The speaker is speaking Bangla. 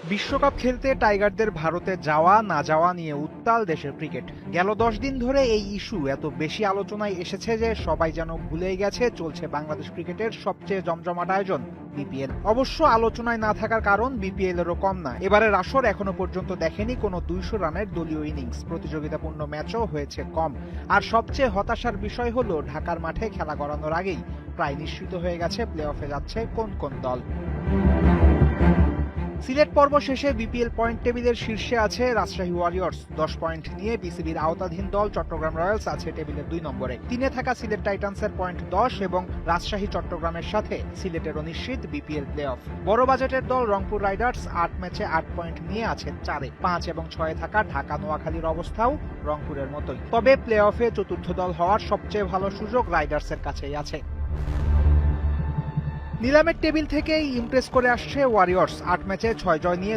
বিশ্বকাপ খেলতে টাইগারদের ভারতে যাওয়া না যাওয়া নিয়ে উত্তাল দেশের ক্রিকেট। গেল 10 দিন ধরে এই ইস্যু এত বেশি আলোচনায় এসেছে যে সবাই যেন ভুলেই গেছে চলছে বাংলাদেশ ক্রিকেটের সবচেয়ে জমজমাট আয়োজন বিপিএল। অবশ্য আলোচনায় না থাকার কারণ বিপিএল এরও কম না। এবারের আসর এখনো পর্যন্ত দেখেনি কোনো 200 রানের দলীয় ইনিংস, প্রতিযোগিতাপূর্ণ ম্যাচও হয়েছে কম। আর সবচেয়ে হতাশার বিষয় হলো ঢাকার মাঠে খেলা গড়ানোর আগেই প্রায় নিশ্চিত হয়ে গেছে প্লে অফে যাচ্ছে কোন কোন দল। সিলেট পর্ব শেষে বিপিএল পয়েন্ট টেবিলের শীর্ষে আছে রাজশাহী ওয়ারিয়র্স 10 পয়েন্ট নিয়ে। বিসিবির আওতাধীন দল চট্টগ্রাম রয়্যালস আছে টেবিলের 2 নম্বরে। 3-এ থাকা সিলেট টাইটান্সের পয়েন্ট 10 এবং রাজশাহী চট্টগ্রামের সাথে সিলেটেরও নিশ্চিত বিপিএল প্লে অফ। বড় বাজেটের দল রংপুর রাইডার্স 8 ম্যাচে 8 পয়েন্ট নিয়ে আছে 4-এ। 5 এবং 6-এ থাকা ঢাকা নোয়াখালীর অবস্থাও রংপুরের মতোই। তবে প্লে অফে চতুর্থ দল হওয়ার সবচেয়ে ভালো সুযোগ রাইডার্সের কাছেই আছে। নিলামের টেবিল থেকেই ইমপ্রেস করে আসছে ওয়ারিয়র্স। 8 ম্যাচে 6 জয় নিয়ে